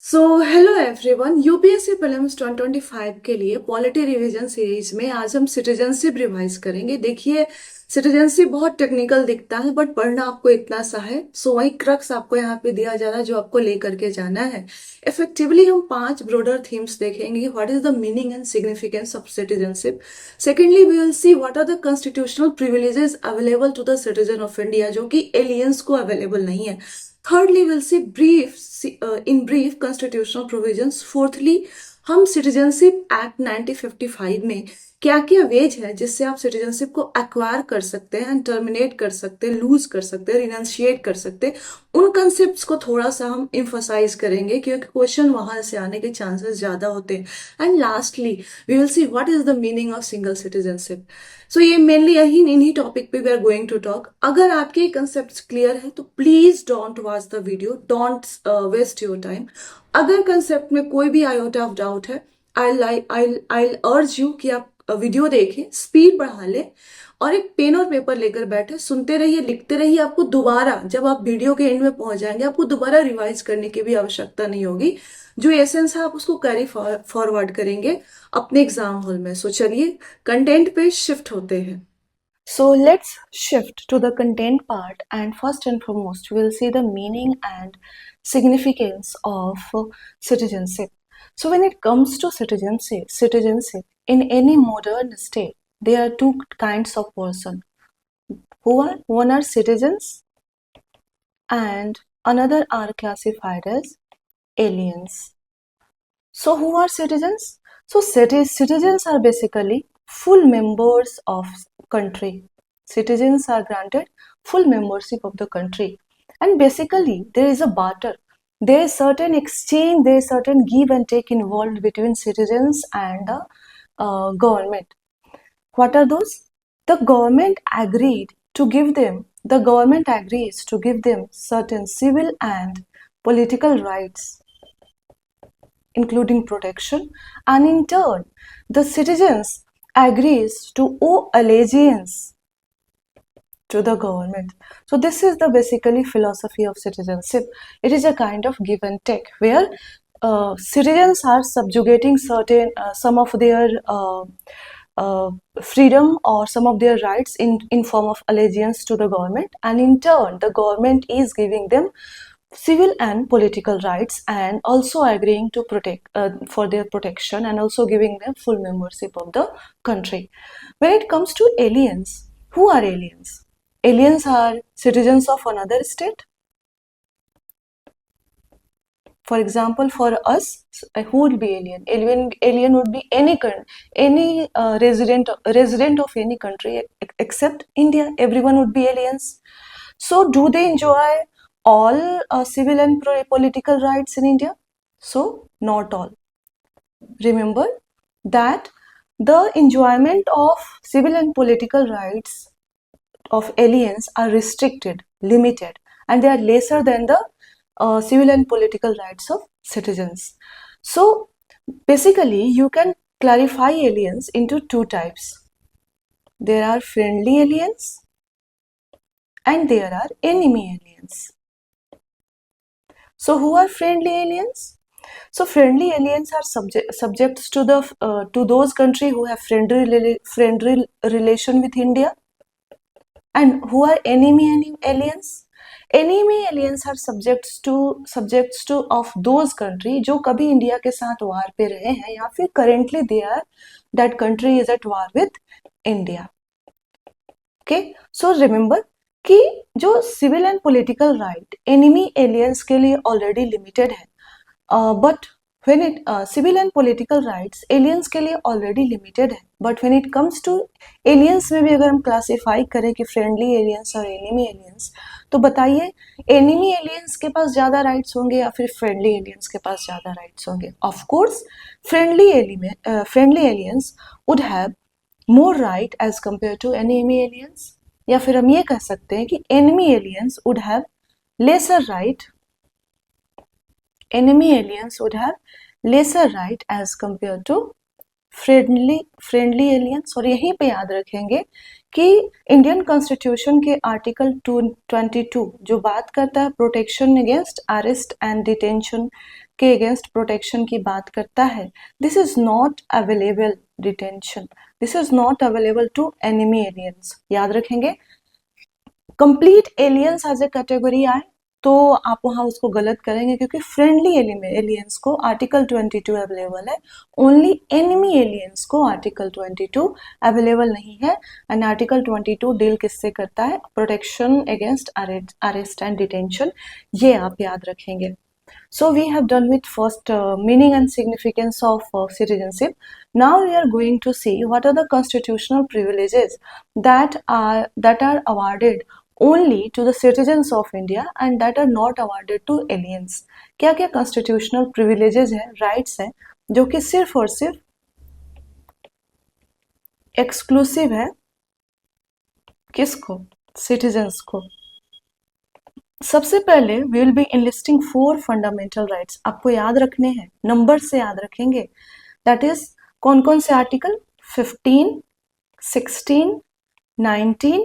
So hello everyone, UPSC prelims 2025 के लिए polity revision series में आज हम सिटीजनशिप रिवाइज करेंगे। देखिए, सिटीजनशिप बहुत टेक्निकल दिखता है बट पढ़ना आपको इतना सा है। सो वही क्रक्स आपको यहाँ पे दिया जा रहा है जो आपको लेकर के जाना है। इफेक्टिवली हम 5 ब्रॉडर थीम्स देखेंगे। What is the meaning and significance of citizenship. Secondly we will see what are the constitutional privileges available to the citizen of India जो कि एलियंस को अवेलेबल नहीं है। Thirdly, we'll see in brief constitutional provisions. Fourthly, हम citizenship act 1955 में क्या क्या veg है जिससे आप सिटीजनशिप को एक्वायर कर सकते हैं, टर्मिनेट कर सकते हैं, लूज कर सकते हैं, रिनाउंशिएट कर सकते हैं, उन कंसेप्ट को थोड़ा सा हम इम्फोसाइज करेंगे क्योंकि क्वेश्चन वहां से आने के चांसेस ज्यादा होते हैं। And lastly we will see what is the meaning of single citizenship. So ये मेनली यही इन्हीं टॉपिक पे we are going to talk. अगर आपके कंसेप्ट क्लियर है तो please don't watch the video, don't waste your time. अगर concept में कोई भी आयोटा ऑफ डाउट है, आई अर्ज यू कि आप वीडियो देखें, स्पीड बढ़ा ले और एक पेन और पेपर लेकर बैठे, सुनते रहिए, लिखते रहिए। आपको दोबारा जब आप वीडियो के एंड में पहुंच जाएंगे आपको दोबारा रिवाइज करने की भी आवश्यकता नहीं होगी। जो एसेंस है आप उसको कैरी फॉरवर्ड करेंगे अपने एग्जाम हॉल में। सो चलिए कंटेंट पे शिफ्ट होते हैं। So let's shift to the content part, and first and foremost we'll see the meaning and significance of citizenship. So when it comes to citizenship in any modern state, there are two kinds of person one are citizens and another are classified as aliens. So who are citizens? So citizens are basically full members of country. Citizens are granted full membership of the country, and basically there is a barter. There is certain exchange, there is certain give and take involved between citizens and the government. What are those? The government agreed to give them. The government agrees to give them certain civil and political rights including protection, and in turn the citizens agrees to owe allegiance to the government. So this is the basically philosophy of citizenship. It is a kind of give and take where citizens are subjugating certain some of their freedom or some of their rights in form of allegiance to the government, and in turn the government is giving them civil and political rights and also agreeing to protect for their protection and also giving them full membership of the country. When it comes to aliens, who are aliens? Aliens are citizens of another state. For example, for us, who would be alien? Alien would be any resident of any country except India. Everyone would be aliens. So, do they enjoy all civil and political rights in India? So, not all. Remember that the enjoyment of civil and political rights of aliens are restricted, limited, and they are lesser than the civil and political rights of citizens. So, basically, you can clarify aliens into two types. There are friendly aliens and there are enemy aliens. So who are friendly aliens? So friendly aliens are subjects to the to those countries who have friendly relation with India. And who are enemy aliens? Enemy aliens are subjects to of those country जो कभी India के साथ वार पे रहे हैं या फिर currently they are that country is at war with India. Okay, so remember कि जो civil and political right enemy aliens के लिए ऑलरेडी लिमिटेड है, but when it civil and political rights aliens के लिए ऑलरेडी लिमिटेड है, but when it comes to aliens में भी अगर हम क्लासिफाई करें कि फ्रेंडली एलियंस और एनिमी एलियंस, तो बताइए एनिमी एलियंस के पास ज्यादा राइट्स होंगे या फिर फ्रेंडली एलियंस के पास ज्यादा राइट्स होंगे? Of course friendly aliens would have more right as compare to enemy aliens, या फिर हम ये कह सकते हैं कि enemy aliens would have lesser right, enemy aliens would have lesser right as compared to friendly aliens. और यहीं पे याद रखेंगे कि इंडियन कॉन्स्टिट्यूशन के आर्टिकल 222 जो बात करता है protection against arrest and detention के अगेंस्ट प्रोटेक्शन की बात करता है, this is not available detention, this is not available to enemy aliens. याद रखेंगे, complete aliens as a category आए तो आप वहां उसको गलत करेंगे, क्योंकि फ्रेंडली एलियंस को आर्टिकल 22 अवेलेबल है, ओनली एनिमी एलियंस को आर्टिकल 22 अवेलेबल नहीं है। एंड आर्टिकल 22 डील किससे करता है? Protection against arrest and detention, ये आप याद रखेंगे। So we have done with first meaning and significance of citizenship. Now we are going to see what are the constitutional privileges that are awarded only to the citizens of India and that are not awarded to aliens. क्या क्या constitutional privileges है, rights है, जो कि सिर्फ और सिर्फ exclusive है किसको? citizens को। सबसे पहले we will be enlisting 4 fundamental rights, आपको याद रखने हैं, नंबर से याद रखेंगे। दैट इज कौन कौन से आर्टिकल? 15, 16, 19,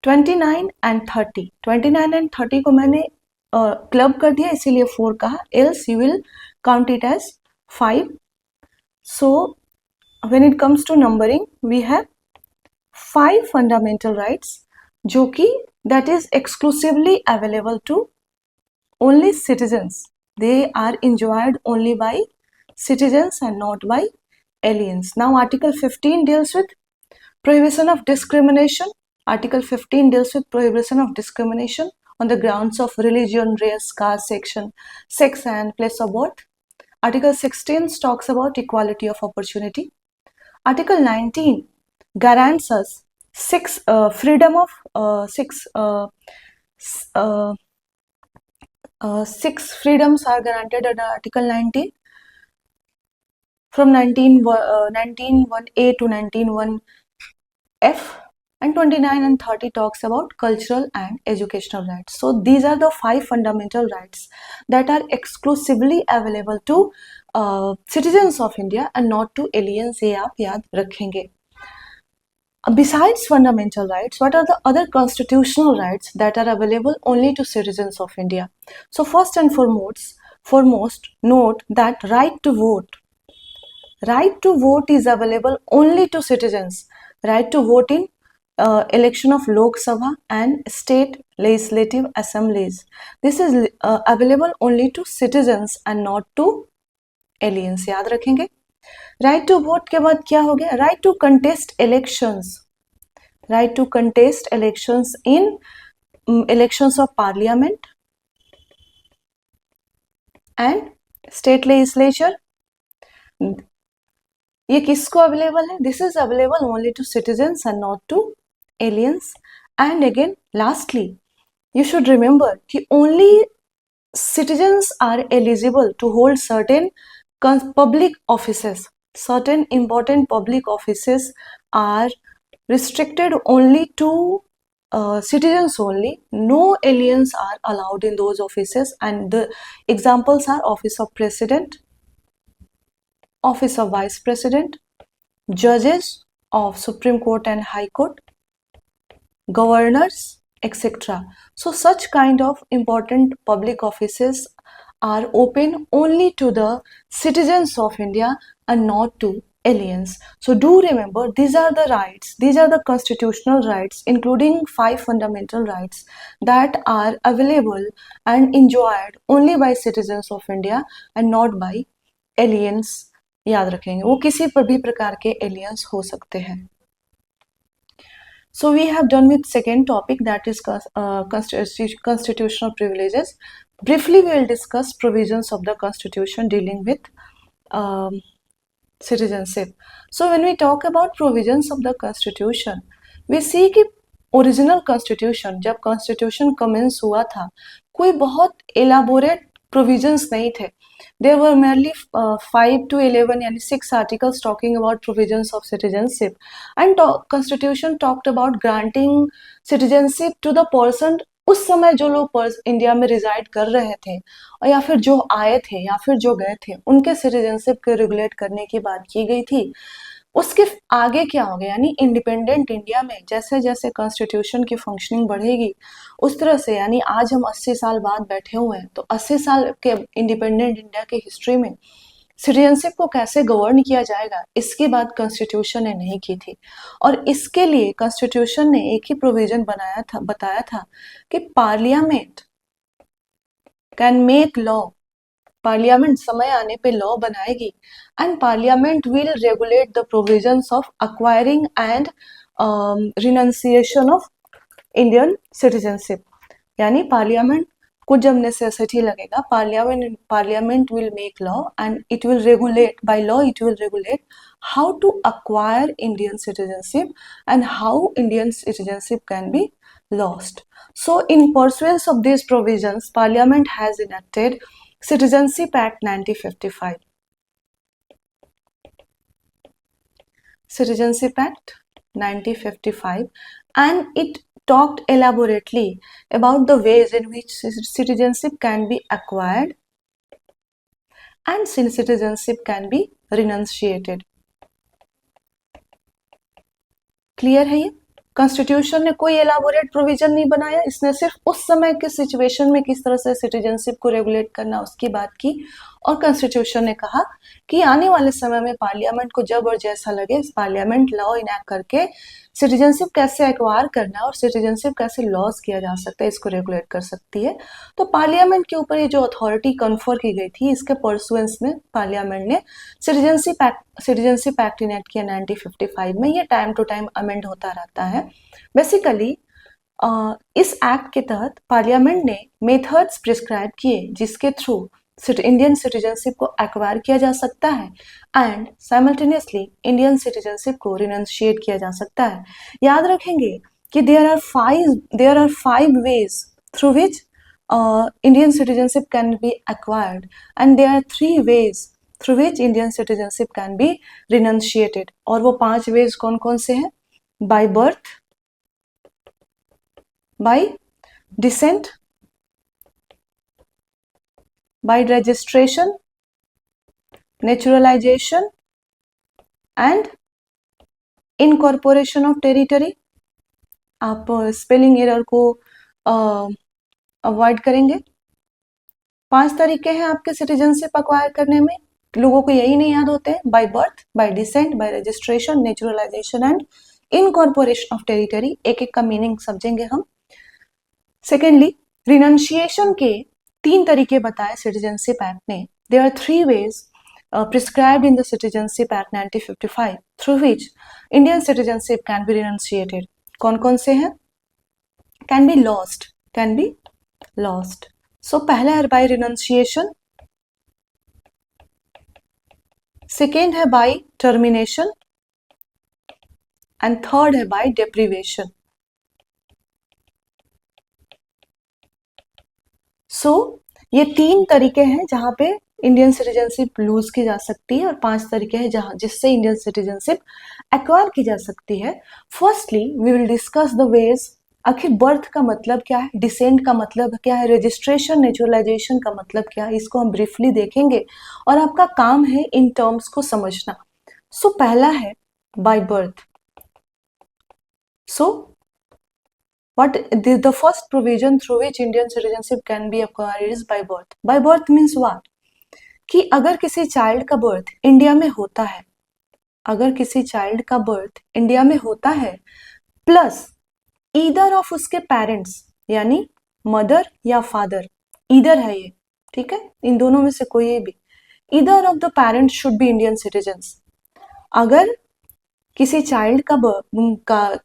29 एंड 30। 29 एंड 30 को मैंने क्लब कर दिया इसीलिए 4 कहा, else you will count it as 5। So when it comes to numbering we have 5 fundamental rights जो कि that is exclusively available to only citizens. They are enjoyed only by citizens and not by aliens. Now Article 15 deals with prohibition of discrimination. Article 15 deals with prohibition of discrimination on the grounds of religion, race, caste, sex and place of birth. Article 16 talks about equality of opportunity. Article 19 guarantees us freedom of 6 freedoms are granted under Article 19 from 19(1)(a) to 19(1)(f), and 29 and 30 talks about cultural and educational rights. So these are the 5 fundamental rights that are exclusively available to citizens of India and not to aliens, ये आप याद रखेंगे। Besides fundamental rights, what are the other constitutional rights that are available only to citizens of India? So first and foremost, note that right to vote is available only to citizens. Right to vote in election of Lok Sabha and state legislative assemblies. This is available only to citizens and not to aliens. याद रखेंगे। Right to vote के बाद क्या हो गया? Right to contest elections, right to contest elections in elections of parliament and state legislature. ये किसको available है? This is available only to citizens and not to aliens. And again lastly you should remember कि only citizens are eligible to hold certain public offices. Certain important public offices are restricted only to citizens only. No aliens are allowed in those offices, and the examples are office of president, office of vice president, judges of Supreme Court and High Court, governors, etc. So such kind of important public offices are open only to the citizens of India and not to aliens. So do remember, these are the rights, these are the constitutional rights, including 5 fundamental rights that are available and enjoyed only by citizens of India and not by aliens. याद रखेंगे, वो किसी पर भी प्रकार के aliens हो सकते हैं। So we have done with second topic, that is constitutional privileges. Briefly we will discuss provisions of the constitution dealing with citizenship. So when we talk about provisions of the constitution, we see कि original constitution, जब constitution commence हुआ था, कोई बहुत elaborate provisions नहीं थे। There were merely 5 to 11 यानी 6 articles talking about provisions of citizenship, and constitution talked about granting citizenship to the person, उस समय जो लोग इंडिया में रिजाइड कर रहे थे और या फिर जो आए थे या फिर जो गए थे, उनके सिटीजनशिप को रेगुलेट करने की बात की गई थी। उसके आगे क्या हो गया, यानी इंडिपेंडेंट इंडिया में जैसे जैसे कॉन्स्टिट्यूशन की फंक्शनिंग बढ़ेगी उस तरह से, यानी आज हम 80 साल बाद बैठे हुए हैं, तो 80 साल के इंडिपेंडेंट इंडिया के हिस्ट्री में सिटीजनशिप को कैसे गवर्न किया जाएगा इसकी बात कॉन्स्टिट्यूशन ने नहीं की थी। और इसके लिए कॉन्स्टिट्यूशन ने एक ही प्रोविजन बताया था कि parliament can make law, parliament समय आने पे लॉ बनाएगी, and parliament will regulate the provisions of acquiring and renunciation of Indian citizenship. यानी पार्लियामेंट को जब नेसेसिटी लगेगा, parliament will make law and it will regulate, by law it will regulate how to acquire Indian citizenship and how Indian citizenship can be lost. So in pursuance of these provisions, Parliament has enacted Citizenship Act 1955. Citizenship Act 1955, and it talked elaborately about the ways in which citizenship can be acquired and citizenship can be renunciated. Clear है ये? Constitution ने कोई elaborate provision नहीं बनाया, इसने सिर्फ उस समय के सिचुएशन में किस तरह से सिटीजनशिप को रेगुलेट करना उसकी बात की, और कॉन्स्टिट्यूशन ने कहा कि आने वाले समय में पार्लियामेंट को जब और जैसा लगे पार्लियामेंट लॉ इनैक्ट करके सिटीजनशिप कैसे एक्वायर करना और सिटीजनशिप कैसे लॉस किया जा सकता है इसको रेगुलेट कर सकती है। तो पार्लियामेंट के ऊपर ये जो अथॉरिटी कन्फर की गई थी, इसके परसुएंस में पार्लियामेंट ने सिटीजनशिप एक्ट इनैक्ट किया 1955 में। ये टाइम टू टाइम अमेंड होता रहता है। बेसिकली इस एक्ट के तहत पार्लियामेंट ने मेथड्स प्रिस्क्राइब किए जिसके थ्रू इंडियन सिटीजनशिप को एक्वायर किया जा सकता है एंड साइमल्टेनियसली इंडियन सिटीजनशिप को रिनंशिएट किया जा सकता है। याद रखेंगे कि there are five ways through which Indian citizenship can be acquired and there are 3 ways through which Indian citizenship can be renunciated. और वो 5 वेज कौन कौन से हैं? By birth, by descent, by registration, naturalization and incorporation of territory। आप spelling error को avoid करेंगे। 5 तरीके हैं आपके सिटीजनशिप अक्वायर करने में, लोगों को यही नहीं याद होते हैं, by birth, by decent, bye registration, naturalisation and incorporation of territory. एक एक का मीनिंग समझेंगे हम। सेकेंडली, रिनंशिएशन के 3 तरीके बताए सिटीजनशिप एक्ट ने। There are 3 ways prescribed in the citizenship act 1955 through which Indian citizenship can be renunciated. कौन कौन से हैं? Can be lost. सो पहला है बाय रिनंशिएशन, सेकेंड है बाय टर्मिनेशन एंड थर्ड है बाय डेप्रीवेशन। सो ये 3 तरीके हैं जहां पे इंडियन सिटीजनशिप लूज की जा सकती है और 5 तरीके हैं जहां जिससे इंडियन सिटीजनशिप एक्वायर की जा सकती है। Firstly we will discuss the ways. आखिर बर्थ का मतलब क्या है, डिसेंट का मतलब क्या है, रजिस्ट्रेशन नेचुरलाइजेशन का मतलब क्या है, इसको हम ब्रीफली देखेंगे और आपका काम है इन टर्म्स को समझना। सो पहला है by birth. So what the first provision through which Indian citizenship can be acquired is by birth. By birth means what? कि अगर किसी चाइल्ड का बर्थ इंडिया में होता है, अगर किसी चाइल्ड का बर्थ इंडिया में होता है प्लस ईदर ऑफ उसके पेरेंट्स यानी मदर या फादर, ईदर है ये, ठीक है, इन दोनों में से कोई भी, either of the parents should be Indian citizens. अगर किसी चाइल्ड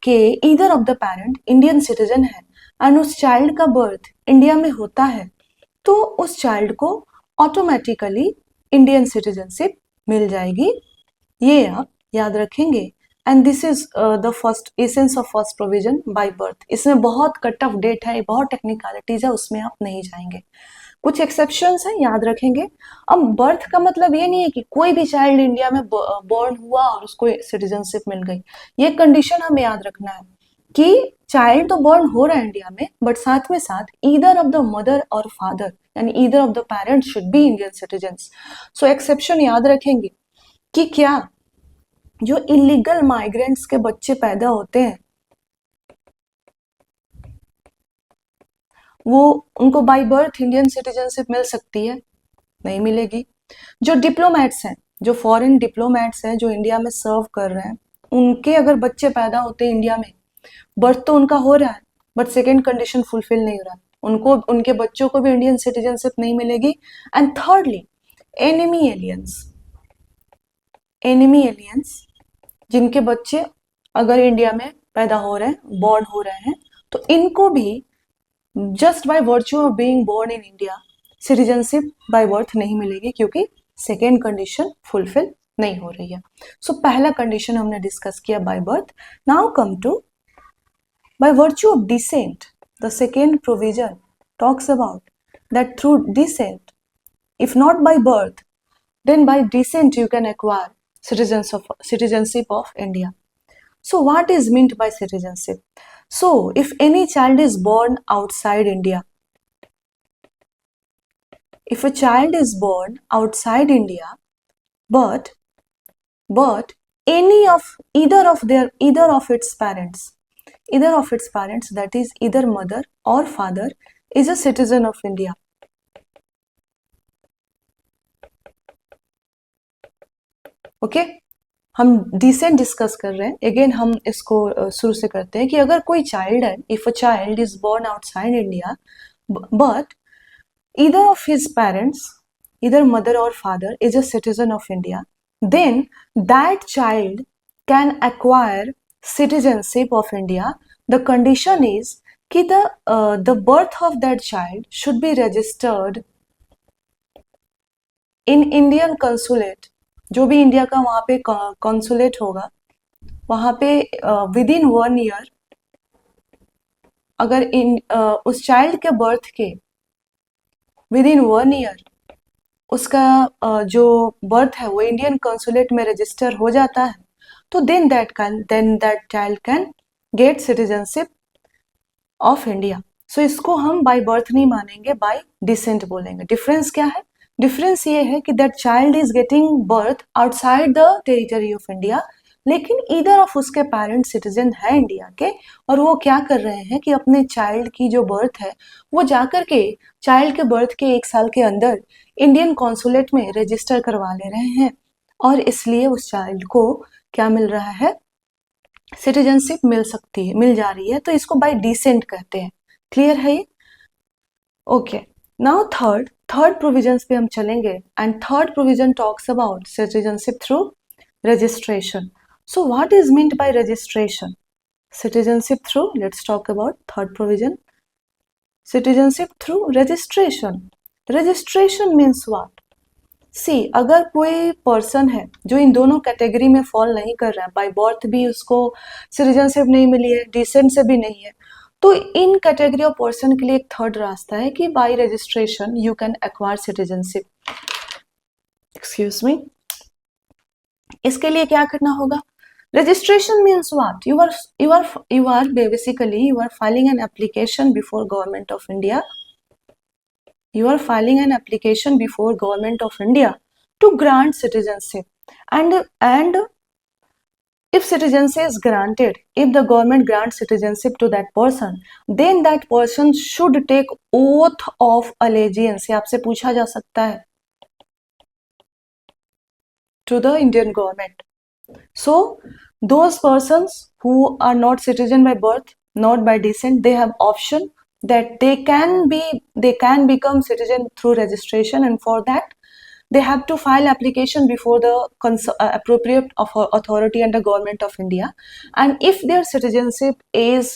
के either of the parent Indian citizen है एंड उस चाइल्ड का बर्थ इंडिया में होता है तो उस चाइल्ड को ऑटोमेटिकली इंडियन सिटीजनशिप मिल जाएगी। ये आप याद रखेंगे। And this is the first essence of first provision by birth. इसमें बहुत कट ऑफ डेट है, बहुत टेक्निकलिटीज है, उसमें आप नहीं जाएंगे। कुछ एक्सेप्शंस हैं, याद रखेंगे। अब बर्थ का मतलब ये नहीं है कि कोई भी चाइल्ड इंडिया में बॉर्न हुआ और उसको सिटीजनशिप मिल गई। ये कंडीशन हमें याद रखना है कि चाइल्ड तो बॉर्न हो रहा है इंडिया में बट साथ में साथ ईदर ऑफ द मदर और फादर यानी either of the parents should be Indian citizens. So exception याद रखेंगे कि क्या जो इलीगल माइग्रेंट्स के बच्चे पैदा होते हैं वो उनको बाय बर्थ इंडियन सिटीजनशिप मिल सकती है? नहीं मिलेगी। जो डिप्लोमेट्स हैं, जो फॉरेन डिप्लोमेट्स हैं, जो इंडिया में सर्व कर रहे हैं, उनके अगर बच्चे पैदा होते हैं इंडिया में, बर्थ तो उनका हो रहा है बट सेकेंड कंडीशन फुलफिल नहीं हो रहा, उनको, उनके बच्चों को भी इंडियन सिटीजनशिप नहीं मिलेगी। And thirdly, enemy aliens, enemy aliens जिनके बच्चे अगर इंडिया में पैदा हो रहे हैं, बॉर्न हो रहे हैं, तो इनको भी just by virtue of being born in India citizenship by birth नहीं मिलेगी, क्योंकि सेकेंड कंडीशन फुलफिल नहीं हो रही है। सो पहला कंडीशन हमने डिस्कस किया by birth. Now come to by virtue of descent. The second provision talks about that through descent, if not by birth, then by descent you can acquire citizenship of India. So what is meant by citizenship? So if any child is born outside India, if a child is born outside India, but any of either of its parents, that is either mother or father, is a citizen of India. Okay हम decent discuss कर रहे हैं। Again हम इसको शुरू से करते हैं कि अगर कोई चाइल्ड है, if a child is born outside India but either of his parents, either mother or father, is a citizen of India, then that child can acquire citizenship of India. The condition is कि the birth of that child should be registered in Indian consulate, जो भी India का वहाँ पे consulate होगा, वहाँ पे with in 1 year अगर उस चाइल्ड के बर्थ के विद इन 1 ईयर उसका जो बर्थ है वो इंडियन कॉन्सुलेट में रजिस्टर हो जाता है, तो then that child can get citizenship of India. So इसको हम बाय बर्थ नहीं मानेंगे, बाय डिसेंट बोलेंगे। डिफरेंस क्या है? डिफरेंस ये है कि that child is getting birth outside the territory of India, लेकिन ईदर ऑफ उसके पेरेंट्स सिटीजन है इंडिया के, और वो क्या कर रहे हैं कि अपने चाइल्ड की जो बर्थ है वो जाकर के चाइल्ड के बर्थ के 1 साल के अंदर इंडियन कॉन्सुलेट में रजिस्टर करवा ले रहे हैं, और इसलिए उस चाइल्ड को क्या मिल रहा है? सिटीजनशिप मिल जा रही है। तो इसको बाय डिसेंट कहते हैं। क्लियर है ये? ओके, नाउ थर्ड प्रोविजंस पे हम चलेंगे, and third provision talks about citizenship through registration. So what is meant by registration? Citizenship through, let's talk about third provision. Citizenship through registration. Registration means what? See, अगर कोई person है जो इन दोनों category में fall नहीं कर रहा है, बाय बर्थ भी उसको सिटीजनशिप नहीं मिली है, डिसेंट से भी नहीं है, तो इन कैटेगरी ऑफ पर्सन के लिए एक थर्ड रास्ता है कि bye registration you can acquire citizenship. Excuse me, इसके लिए क्या करना होगा? Registration means what? you are basically you are filing an application before government of India. You are filing an application before government of India to grant citizenship, and if citizenship is granted, if the government grants citizenship to that person, then that person should take oath of allegiance. ये आपसे पूछा जा सकता है, to the Indian government. So those persons who are not citizen by birth, not by descent, they have option that they can become citizen through registration, and for that they have to file application before the appropriate authority and the government of India. And if their citizenship is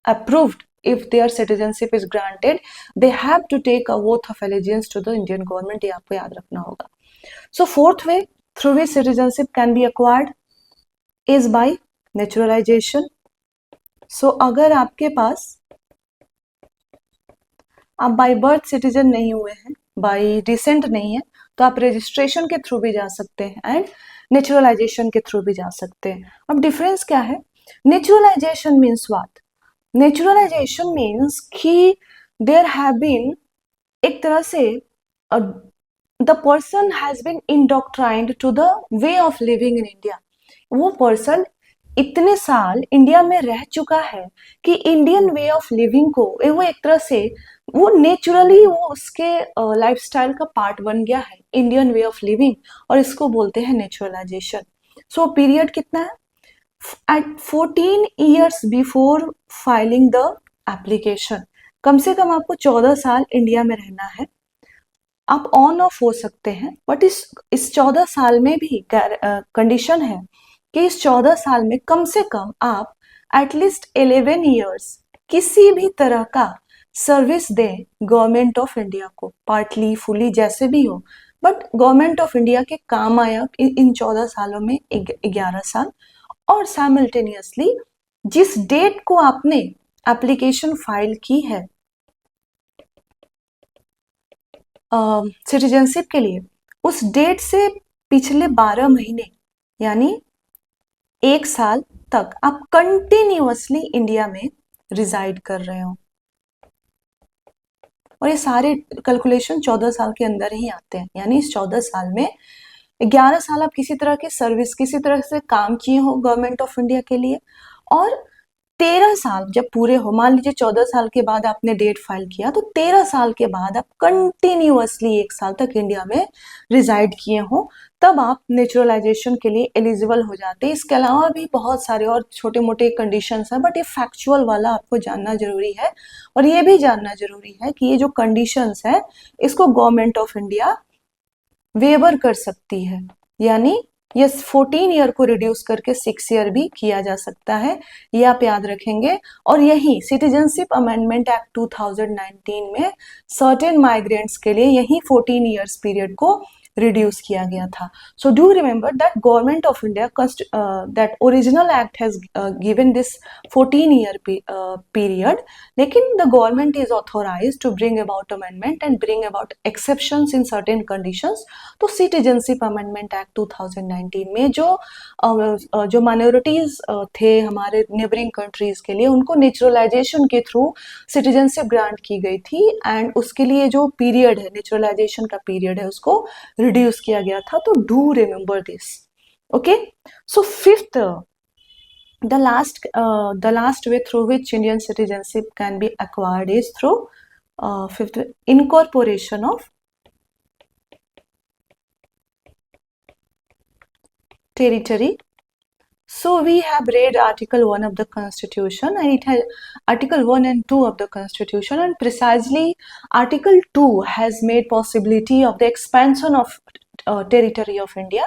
approved, if their citizenship is granted, they have to take a oath of allegiance to the Indian government. ये आपको याद रखना होगा। So fourth way through which citizenship can be acquired is by naturalization. So अगर आपके पास आप by birth citizen नहीं हुए हैं, बाय डिसेंट नहीं है, तो आप रजिस्ट्रेशन के थ्रू भी जा सकते हैं एंड नेचुरलाइजेशन के थ्रू भी जा सकते हैं। अब डिफरेंस क्या है? Naturalisation means what? Naturalisation means कि देयर हैव बीन, एक तरह से the person has been indoctrined to the way of living in India. वो पर्सन इतने साल इंडिया में रह चुका है कि इंडियन वे ऑफ लिविंग को वो एक तरह से वो नेचुरली वो उसके लाइफस्टाइल का पार्ट बन गया है, इंडियन वे ऑफ लिविंग, और इसको बोलते हैं नेचुरलाइजेशन। सो पीरियड कितना है? At 14 years before filing the application, कम से कम आपको 14 साल इंडिया में रहना है। आप ऑन ऑफ हो सकते हैं, बट इस 14 साल में भी कंडीशन है कि इस 14 साल में कम से कम आप एटलीस्ट 11 years किसी भी तरह का सर्विस दें गवर्नमेंट ऑफ इंडिया को, पार्टली फुली जैसे भी हो, बट गवर्नमेंट ऑफ इंडिया के काम आया इन 14 सालों में 11 साल। और साइमल्टेनियसली जिस डेट को आपने एप्लीकेशन फाइल की है सिटीजनशिप के लिए, उस डेट से पिछले 12 महीने यानी 1 साल तक आप कंटिन्यूअसली इंडिया में रिजाइड कर रहे हो। और ये सारे कैलकुलेशन 14 साल के अंदर ही आते हैं, यानी इस 14 साल में 11 साल आप किसी तरह की सर्विस, किसी तरह से काम किए हो गवर्नमेंट ऑफ इंडिया के लिए, और 13 साल जब पूरे हो, मान लीजिए 14 साल के बाद आपने डेट फाइल किया, तो 13 साल के बाद आप कंटिन्यूअसली 1 साल तक इंडिया में रिजाइड किए हो, तब आप नेचुरलाइजेशन के लिए एलिजिबल हो जाते हैं। इसके अलावा भी बहुत सारे और छोटे मोटे कंडीशंस हैं, बट ये फैक्चुअल वाला आपको जानना जरूरी है। और ये भी जानना जरूरी है कि ये जो कंडीशंस है इसको गवर्नमेंट ऑफ इंडिया वेवर कर सकती है, यानी ये 14 ईयर को रिड्यूस करके 6 ईयर भी किया जा सकता है, ये आप याद रखेंगे। और यही सिटीजनशिप अमेंडमेंट एक्ट 2019 में सर्टेन माइग्रेंट्स के लिए यही 14 ईयर्स पीरियड को रिड्यूस किया गया था। So do remember that government of India that original act has given this 14 year period, लेकिन the government is authorised to bring about amendment and bring about exceptions in certain conditions. तो citizenship amendment act 2019 में जो minorities थे हमारे neighbouring countries के लिए, उनको naturalisation के थ्रू सिटीजनशिप ग्रांट की गई थी, एंड उसके लिए जो पीरियड है, नेचुरलाइजेशन का पीरियड है, उसको रिड्यूस किया गया था। तो do remember this, okay. So fifth, the last way through which Indian citizenship can be acquired is through fifth, incorporation of territory. So we have read Article 1 of the Constitution, and it has Article 1 and 2 of the Constitution, and precisely Article 2 has made possibility of the expansion of territory of India.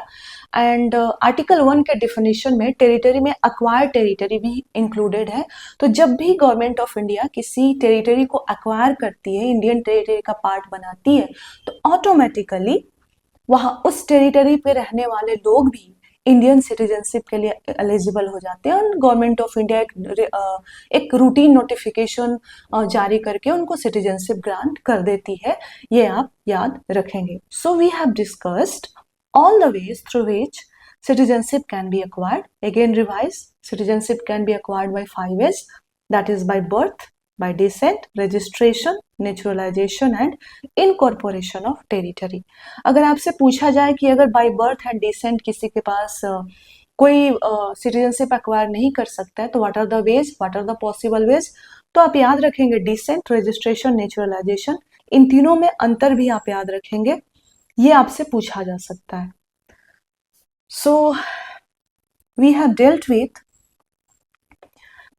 And article 1 के definition में territory में acquire territory भी included है। तो जब भी government of India किसी territory को अक्वायर करती है, इंडियन टेरिटरी का पार्ट बनाती है, तो ऑटोमेटिकली वहां उस टेरिटरी पे रहने वाले लोग भी इंडियन सिटीजनशिप के लिए एलिजिबल हो जाते हैं, और गवर्नमेंट ऑफ इंडिया एक रूटीन नोटिफिकेशन जारी करके उनको सिटीजनशिप ग्रांट कर देती है। ये आप याद रखेंगे। So we have discussed all the ways through which citizenship can be acquired. Again revise, citizenship can be acquired by 5 ways, that is by birth, by descent, registration, naturalization and incorporation of territory. अगर आपसे पूछा जाए कि अगर by birth and descent किसी के पास कोई citizenship acquire नहीं कर सकता है, तो what are the ways, what are the possible ways, तो आप याद रखेंगे डिसेंट, रजिस्ट्रेशन, नेचुरलाइजेशन, इन तीनों में अंतर भी आप याद रखेंगे, ये आपसे पूछा जा सकता है। So we have dealt with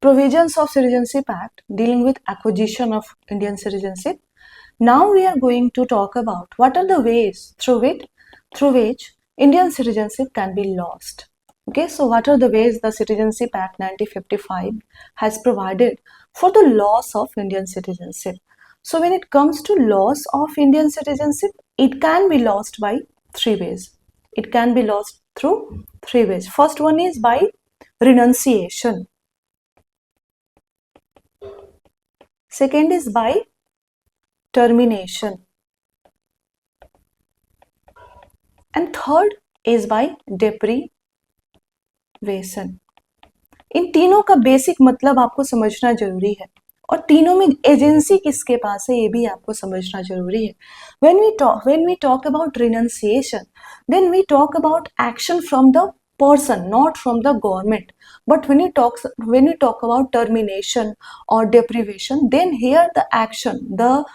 provisions of Citizenship Act dealing with acquisition of Indian citizenship. Now we are going to talk about what are the ways through which Indian citizenship can be lost. Okay, so what are the ways the Citizenship Act 1955 has provided for the loss of Indian citizenship? So when it comes to loss of Indian citizenship, it can be lost by 3 ways. It can be lost through 3 ways. First one is by renunciation. Second is by termination. And third is by deprivation. इन तीनों का basic मतलब आपको समझना जरूरी है, और तीनों में एजेंसी किसके पास है ये भी आपको समझना जरूरी है। When we talk about renunciation, then we talk about action from the person, not from the government. But when you talk about termination or deprivation, then here the action, the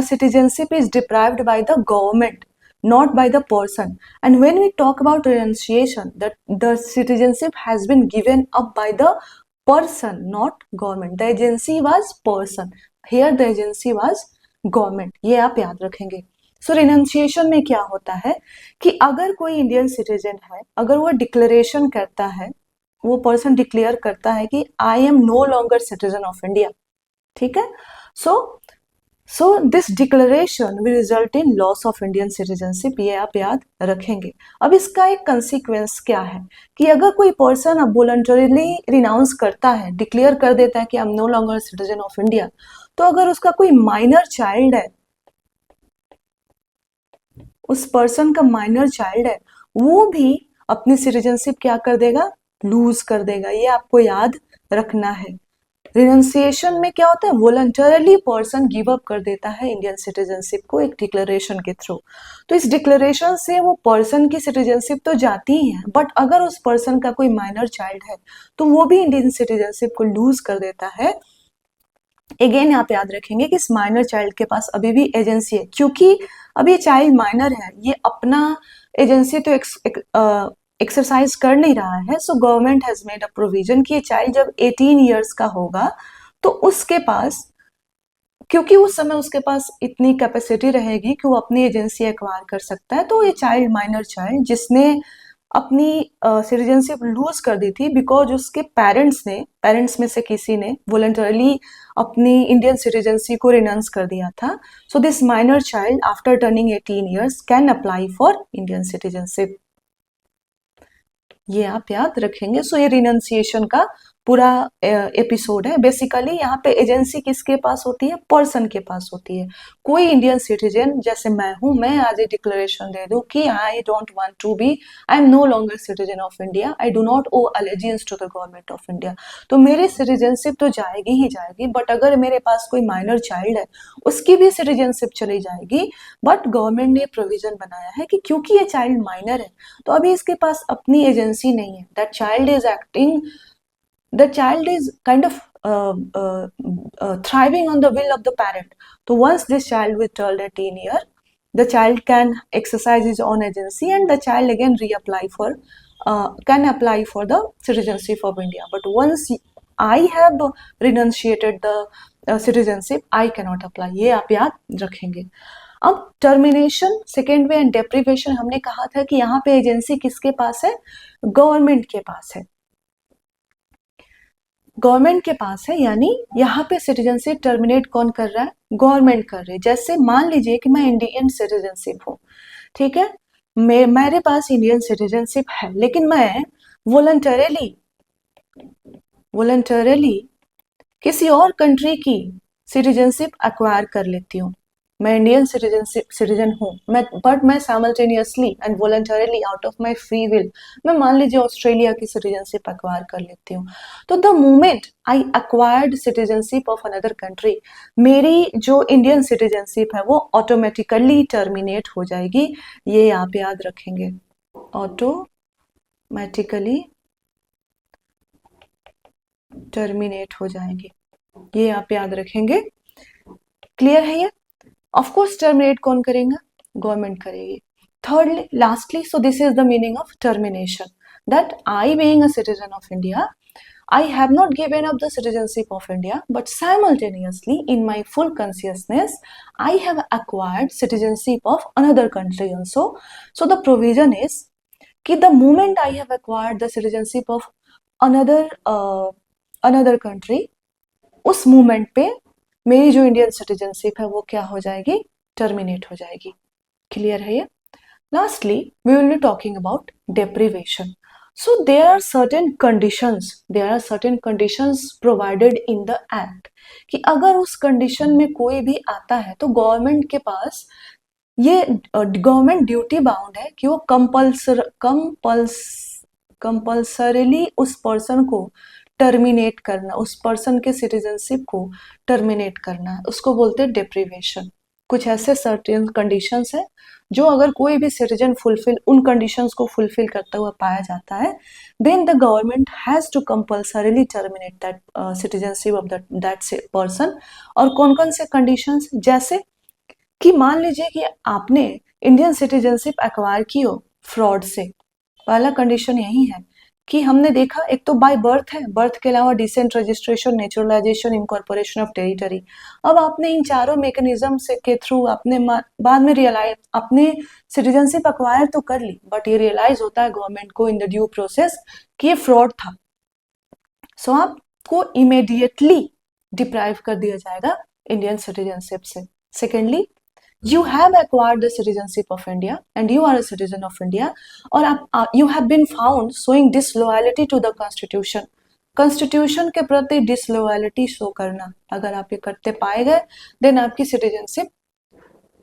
citizenship is deprived by the government, not by the person. And when we talk about renunciation, that the citizenship has been given up by the person, not government. The agency was person, here the agency was government, ये आप याद रखेंगे. सो renunciation में क्या होता है कि अगर कोई इंडियन सिटीजन है, अगर वो डिक्लेरेशन करता है, वो पर्सन डिक्लेयर करता है कि I am no longer citizen of India, ठीक है, so this declaration will result in loss of Indian citizenship, ये आप याद रखेंगे. अब इसका एक कंसिक्वेंस क्या है कि अगर कोई पर्सन अब वॉलंटरीली रिनाउंस करता है, डिक्लेयर कर देता है कि I am no longer citizen of India, तो अगर उसका कोई माइनर चाइल्ड है, उस पर्सन का माइनर चाइल्ड है, वो भी अपनी सिटीजनशिप क्या कर देगा, लूज कर देगा. ये आपको याद रखना है. रिनंसिएशन में क्या होता है, वॉलंटरली पर्सन गिव अप कर देता है इंडियन सिटीजनशिप को एक डिक्लेरेशन के थ्रू. तो इस डिक्लेरेशन से वो पर्सन की सिटीजनशिप तो जाती ही है, बट अगर उस पर्सन का कोई माइनर चाइल्ड है तो वो भी इंडियन सिटीजनशिप को लूज कर देता है. अगेन आप याद रखेंगे कि इस माइनर चाइल्ड के पास अभी भी एजेंसी है, क्योंकि अभी ये चाइल्ड माइनर है, ये अपना एजेंसी तो एक्सरसाइज कर नहीं रहा है. So government has made a provision कि ये चाइल्ड जब 18 ईयर्स का होगा तो उसके पास, क्योंकि उस समय उसके पास इतनी कैपेसिटी रहेगी कि वो अपनी एजेंसी एक्वायर कर सकता है, तो ये चाइल्ड, माइनर चाइल्ड जिसने अपनी सिटीजनशिप लूज कर दी थी बिकॉज उसके पेरेंट्स में से किसी ने वॉलंटरली अपनी इंडियन सिटीजनशिप को रिनाउंस कर दिया था. So this minor child after turning 18 years can apply for Indian citizenship. ये आप याद रखेंगे. सो ये रिनंसिएशन का पूरा एपिसोड है. बेसिकली यहाँ पे एजेंसी किसके पास होती है, पर्सन के पास होती है. कोई इंडियन सिटीजन जैसे मैं हूं, मैं आज ये डिक्लेरेशन दे दूं कि I don't want to be, I am no longer citizen of India, I do not owe allegiance to the government of India, तो मेरी सिटीजनशिप तो जाएगी ही जाएगी. बट अगर मेरे पास कोई माइनर चाइल्ड है, उसकी भी सिटीजनशिप चली जाएगी. बट गवर्नमेंट ने प्रोविजन बनाया है कि क्योंकि ये चाइल्ड माइनर है तो अभी इसके पास अपनी एजेंसी नहीं है. That child is acting, the child is kind of thriving on the will of the parent. So once this child will turn 18 years, the child can exercise his own agency and the child again reapply for can apply for the citizenship of India. But once I have renunciated the citizenship, I cannot apply. ये आप याद रखेंगे. अब termination, second way and deprivation, हमने कहा था कि यहाँ पे एजेंसी किसके पास है, गवर्नमेंट के पास है. गवर्नमेंट के पास है, यानी यहाँ पे सिटीजनशिप टर्मिनेट कौन कर रहा है, गवर्नमेंट कर रही है. जैसे मान लीजिए कि मैं इंडियन सिटीजनशिप हूँ, ठीक है, मेरे पास इंडियन सिटीजनशिप है, लेकिन मैं वॉलंटरली किसी और कंट्री की सिटीजनशिप एक्वायर कर लेती हूँ. मैं इंडियन सिटीजन हूँ, बट मैं simultaneously and voluntarily out of my free will मैं मान लीजिए ऑस्ट्रेलिया की सिटीजनशिप एक्वायर कर लेती हूँ. तो the moment I acquired citizenship of another country, मेरी जो इंडियन सिटीजनशिप है वो ऑटोमेटिकली टर्मिनेट हो जाएगी. ये आप याद रखेंगे, ऑटोमेटिकली टर्मिनेट हो जाएगी. ये आप याद रखेंगे. क्लियर है ये? ऑफ कोर्स टर्मिनेट कौन करेगा, गवर्नमेंट करेगी. Thirdly, lastly, so this is the meaning of termination, that I being a citizen of India, I have not given up the citizenship of India, but simultaneously in my full consciousness I have acquired citizenship of another country also. So the provision is कि the moment I have acquired the citizenship of another country, उस moment पे मेरी जो Indian citizenship है वो क्या हो जाएगी, टर्मिनेट हो जाएगी. क्लियर है ये? Lastly we will be talking about deprivation. So there are certain conditions provided in the act कि अगर उस कंडीशन में कोई भी आता है तो गवर्नमेंट के पास ये गवर्नमेंट ड्यूटी बाउंड है कि वो कंपल्सरीली उस पर्सन को टर्मिनेट करना, उस पर्सन के सिटीजनशिप को टर्मिनेट करना, उसको बोलते हैं डेप्रिवेशन. कुछ ऐसे सर्टेन कंडीशंस है जो अगर कोई भी सिटीजन फुलफिल उन कंडीशंस को फुलफिल करता हुआ पाया जाता है, then the government has to compulsorily terminate that citizenship of that person. और कौन कौन से कंडीशंस, जैसे कि मान लीजिए कि आपने इंडियन सिटीजनशिप एक्वायर की हो फ्रॉड से। पहला कंडीशन यही है कि हमने देखा एक तो बाय बर्थ है, बर्थ के अलावा descent registration, naturalisation, incorporation of territory. अब आपने इन चारों मैकेनिज्म से के थ्रू आपने बाद में रियलाइज अपने सिटीजनशिप अक्वायर तो कर ली, बट ये रियलाइज होता है गवर्नमेंट को इन द ड्यू प्रोसेस कि ये फ्रॉड था। सो आपको इमीडिएटली डिप्राइव कर दिया जाएगा इंडियन सिटीजनशिप से। Secondly, you have acquired the citizenship of India and you are a citizen of India, और आप you have been found showing disloyalty to the constitution। Constitution के प्रति डिसलॉयलिटी शो करना, अगर आप ये करते पाए गए, देन आपकी सिटीजनशिप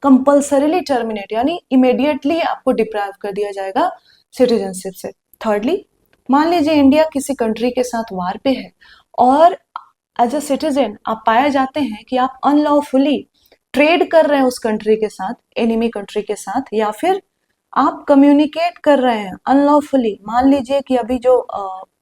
कंपल्सरीली टर्मिनेट, यानी इमीडिएटली आपको डिप्राइव कर दिया जाएगा सिटीजनशिप से। थर्डली, मान लीजिए इंडिया किसी कंट्री के साथ वार पे है और एज अ सिटीजन आप पाए जाते हैं कि आप अनलॉफुली ट्रेड कर रहे हैं उस कंट्री के साथ, एनिमी कंट्री के साथ, या फिर आप कम्युनिकेट कर रहे हैं अनलॉफुली। मान लीजिए कि अभी जो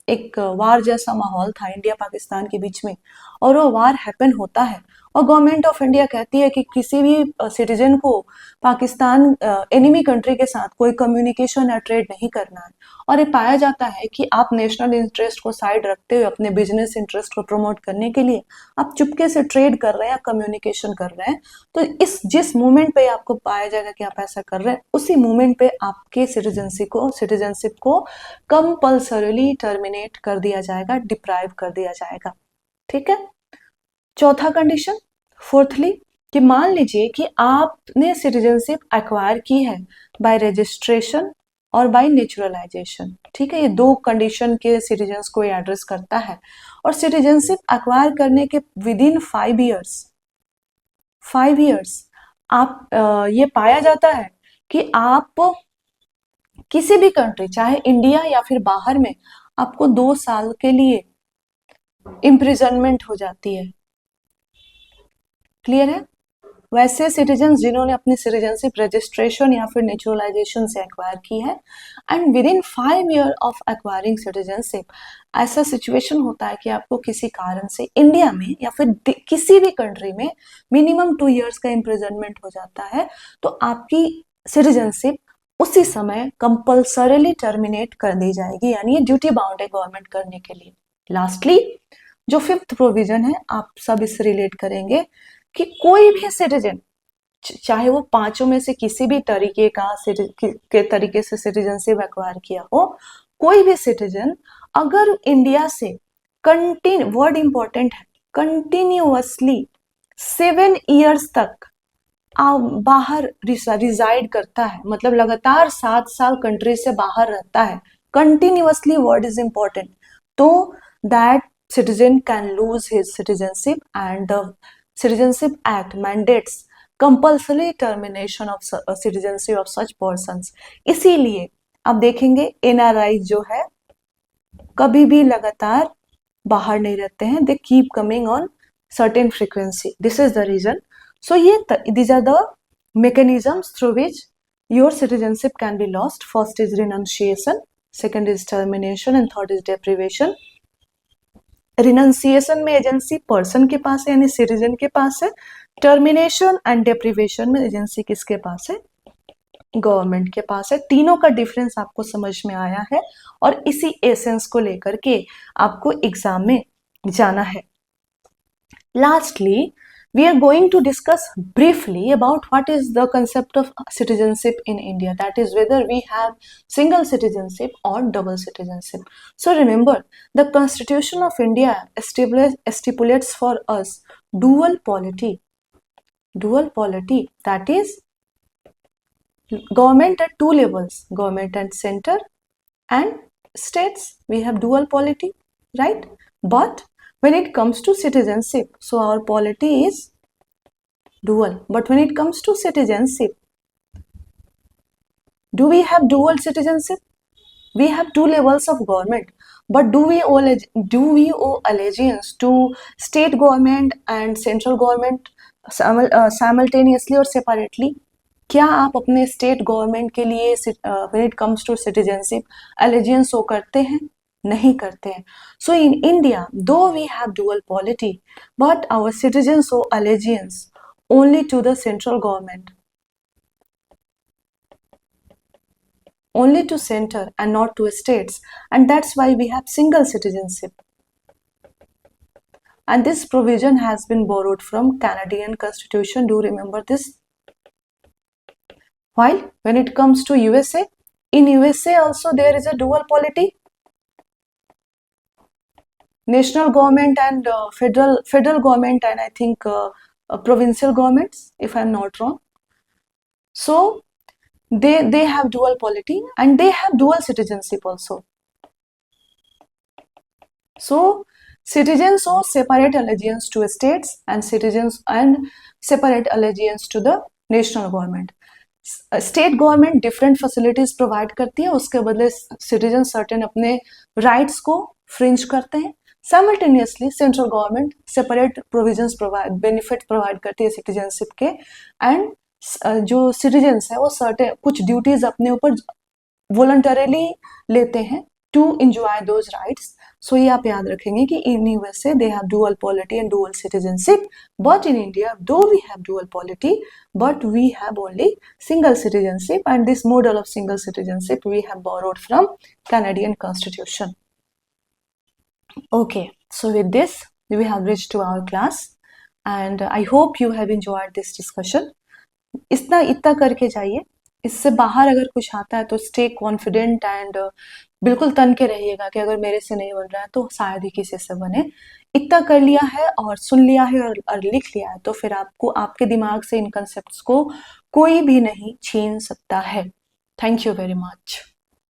एक वार जैसा माहौल था इंडिया पाकिस्तान के बीच में, और वो वार हैपन होता है और गवर्नमेंट ऑफ इंडिया कहती है कि किसी भी सिटीजन को पाकिस्तान एनिमी कंट्री के साथ कोई कम्युनिकेशन या ट्रेड नहीं करना है, और ये पाया जाता है कि आप नेशनल इंटरेस्ट को साइड रखते हुए अपने बिजनेस इंटरेस्ट को प्रमोट करने के लिए आप चुपके से ट्रेड कर रहे हैं, कम्युनिकेशन कर रहे हैं, तो इस जिस मोमेंट पे आपको पाया जाएगा कि आप ऐसा कर रहे हैं, उसी मोमेंट पे आपके सिटीजनशिप को कंपल्सरीली टर्मिनेट कर दिया जाएगा, डिप्राइव कर दिया जाएगा। ठीक है। चौथा कंडीशन, फोर्थली, कि मान लीजिए कि आपने सिटीजनशिप एक्वायर की है बाय रजिस्ट्रेशन और बाय नेचुरलाइजेशन। ठीक है, ये दो कंडीशन के सिटीजन्स को एड्रेस करता है। और सिटीजनशिप एक्वायर करने के विद इन 5 इयर्स आप ये पाया जाता है कि आप किसी भी कंट्री, चाहे इंडिया या फिर बाहर में, आपको 2 साल के लिए इम्प्रिजनमेंट हो जाती है। क्लियर है। वैसे सिटीजन जिन्होंने अपनी सिटीजनशिप रजिस्ट्रेशन या फिर नेचुरलाइजेशन से एक्वायर की है, and with in 5 year of acquiring citizenship, ऐसा सिचुएशन होता है कि आपको किसी कारण से इंडिया में या फिर किसी भी कंट्री में मिनिमम 2 इयर्स का इम्प्रिजनमेंट हो जाता है, तो आपकी सिटीजनशिप उसी समय कंपल्सरीली टर्मिनेट कर दी जाएगी, यानी ये ड्यूटी बाउंड है गवर्नमेंट करने के लिए। लास्टली, जो 5th प्रोविजन है, आप सब इससे रिलेट करेंगे कि कोई भी सिटीजन, चाहे वो 5 में से किसी भी तरीके से सिटीजनशिप एक्वायर किया हो, कोई भी सिटीजन अगर इंडिया से वर्ड इंपॉर्टेंट है, कंटिन्यूअसली 7 इयर्स तक बाहर रिजाइड करता है, मतलब लगातार 7 साल कंट्री से बाहर रहता है, कंटिन्यूअसली वर्ड इज इंपॉर्टेंट, तो that citizen can lose his citizenship, and the Citizenship Act mandates compulsory termination of citizenship of such persons। इसीलिए आप देखेंगे NRI जो है कभी भी लगातार बाहर नहीं रहते हैं, they keep coming on certain frequency, this is the reason। so these are the mechanisms through which your citizenship can be lost। first is renunciation, second is termination, and third is deprivation। Renunciation में agency person के पास है, यानी citizen के पास है। Termination and deprivation में agency किसके पास है? Government के पास है। तीनों का डिफरेंस आपको समझ में आया है, और इसी एसेंस को लेकर के आपको एग्जाम में जाना है। Lastly, we are going to discuss briefly about what is the concept of citizenship in India, that is whether we have single citizenship or double citizenship। So remember, the Constitution of India stipulates for us dual polity, that is government at 2 levels, government at center and states, we have dual polity, right? But when it comes to citizenship, so our polity is dual, but when it comes to citizenship, do we have dual citizenship? We have 2 levels of government, but do we owe allegiance to state government and central government simultaneously or separately? क्या आप अपने state government के लिए when it comes to citizenship allegiance show करते हैं? नहीं करते हैं. So in India though we have dual polity but our citizen show allegiance only to the central government, only to center and not to states, and that's why we have single citizenship. And this provision has been borrowed from Canadian Constitution. Do you remember this? While when it comes to USA, in USA also there is a dual polity. National government and federal government, and I think provincial governments, if I'm not wrong. So they have dual polity and they have dual citizenship also. So citizens owe separate allegiance to states and citizens and separate allegiance to the national government. State government different facilities provide करती है, उसके बदले citizen certain अपने rights को fringe करते हैं. Simultaneously central government separate provisions provide benefit provide करती है सिटीजनशिप के, एंड जो सिटीजन्स है वो सर्टेन कुछ ड्यूटीज अपने ऊपर वॉलंटरीली लेते हैं to enjoy those rights. So ये आप याद रखेंगे कि in USA they have dual polity and dual citizenship, but in India though we have dual polity but we have only single citizenship, and this model of single citizenship we have borrowed from Canadian Constitution. Okay, so with this we have reached to our class and I hope you have enjoyed this discussion. इतना करके जाइए, इससे बाहर अगर कुछ आता है तो स्टे कॉन्फिडेंट एंड बिल्कुल तन के रहिएगा कि अगर मेरे से नहीं बन रहा है तो शायद ही किसी से बने. इतना कर लिया है और सुन लिया है और लिख लिया है तो फिर आपको आपके दिमाग से इन कंसेप्ट्स को कोई भी नहीं छीन सकता है. Thank you very much.